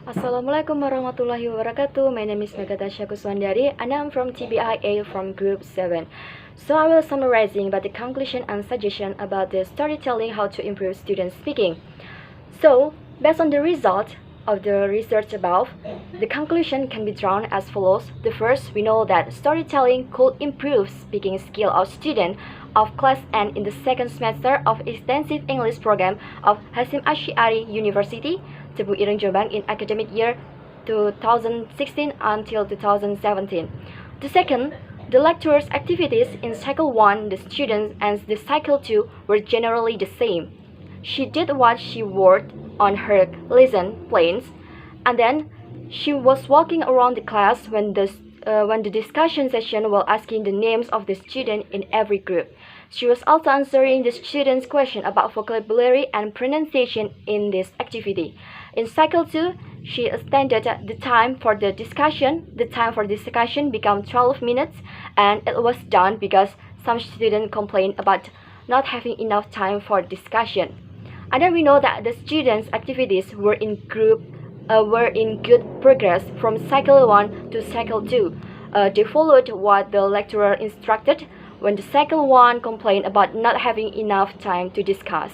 Assalamualaikum warahmatullahi wabarakatuh. My name is Megatasha Kuswandari and I'm from TBIA from Group 7. So I will summarizing about the conclusion and suggestion about the storytelling, how to improve student speaking. So based on the result of the research above, the conclusion can be drawn as follows. The first, we know that storytelling could improve speaking skill of students of class N in the second semester of extensive English program of Hasyim Asy'ari University, Tebu Ireng Jombang in academic year 2016 until 2017. The second, the lecturer's activities in Cycle 1, the students, and the Cycle 2 were generally the same. She did what she worked on her lesson plans, and then she was walking around the class when the discussion session while asking the names of the student in every group. She was also answering the students' question about vocabulary and pronunciation in this activity. In Cycle 2, she extended the time for the discussion. The time for discussion became 12 minutes, and it was done because some students complained about not having enough time for discussion. And then we know that the students' activities were in good progress from Cycle 1 to Cycle 2. They followed what the lecturer instructed when the Cycle 1 complained about not having enough time to discuss.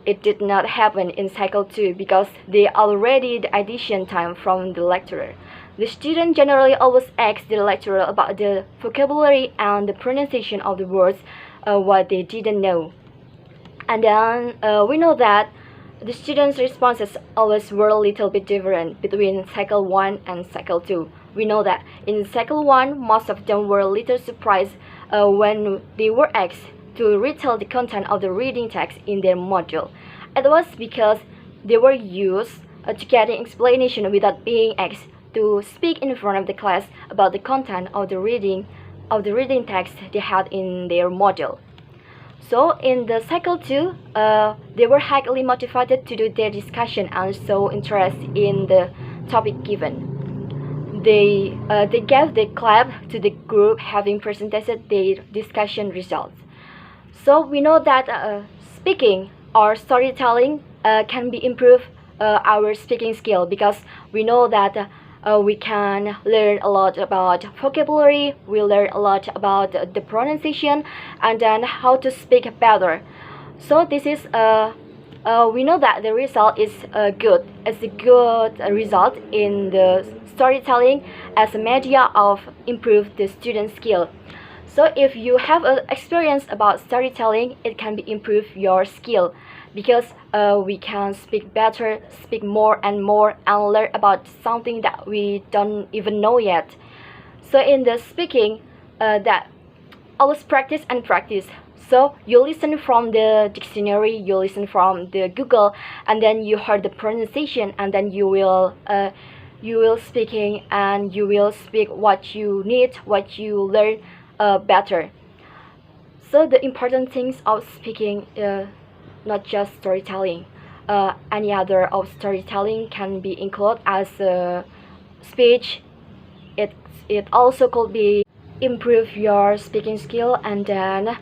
It did not happen in Cycle 2 because they already the addition time from the lecturer. The student generally always asks the lecturer about the vocabulary and the pronunciation of the words, what they didn't know. And then we know that the students' responses always were a little bit different between Cycle 1 and Cycle 2. We know that in Cycle 1, most of them were a little surprised when they were asked to retell the content of the reading text in their module. It was because they were used to getting explanation without being asked to speak in front of the class about the content of the reading text they had in their module. So in the Cycle 2, they were highly motivated to do their discussion and show interest in the topic given. They gave the clap to the group having presented their discussion results. So we know that speaking or storytelling can be improved our speaking skill because we know that we can learn a lot about vocabulary, we learn a lot about the pronunciation, and then how to speak better. So this is we know that the result is good. It's a good result in the storytelling as a media of improve the student skill. So if you have an experience about storytelling, it can be improve your skill because we can speak better, speak more and more, and learn about something that we don't even know yet. So in the speaking, that always practice and practice. So you listen from the dictionary, you listen from the Google, and then you heard the pronunciation, and then you will speaking, and you will speak what you need, what you learn better. So the important things of speaking, not just storytelling. Any other of storytelling can be included as speech. It also could be improve your speaking skill, and then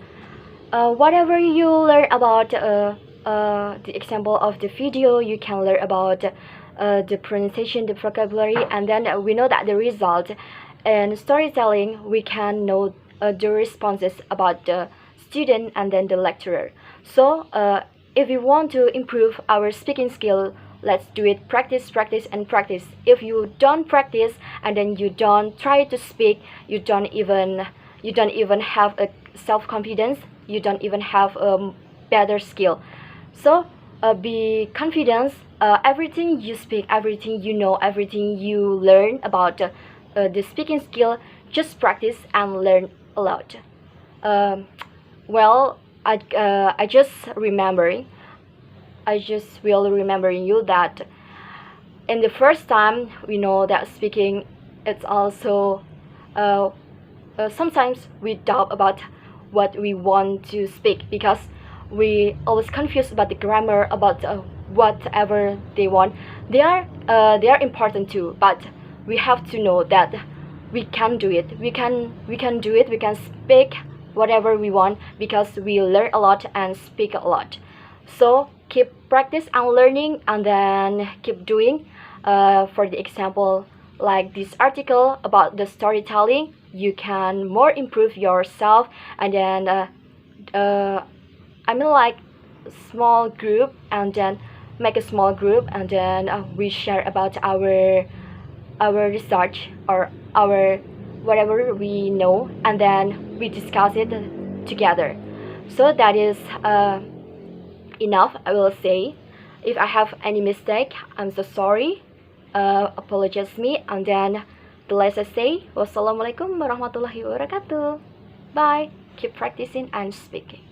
whatever you learn about the example of the video, you can learn about the pronunciation, the vocabulary, and then we know that the result. In storytelling, we can know the responses about the student and then the lecturer. So if we want to improve our speaking skill, let's do it. Practice, practice, and practice. If you don't practice and then you don't try to speak, you don't even have a self-confidence, you don't even have a better skill. So be confident. Everything you speak, everything you know, everything you learn about the speaking skill, just practice and learn a lot. Well, I just will remembering you that in the first time we know that speaking, it's also sometimes we doubt about what we want to speak because we always confused about the grammar, about whatever they want. They are important too, but we have to know that we can do it. We can do it. We can speak whatever we want because we learn a lot and speak a lot. So keep practice and learning, and then keep doing. For the example, like this article about the storytelling, you can more improve yourself, and then I mean like small group, and then make a small group, and then we share about our research or our whatever we know, and then we discuss it together. So that is enough, I will say. If I have any mistake, I'm so sorry. Apologize me, and then the last I say, wassalamualaikum warahmatullahi wabarakatuh. Bye. Keep practicing and speaking.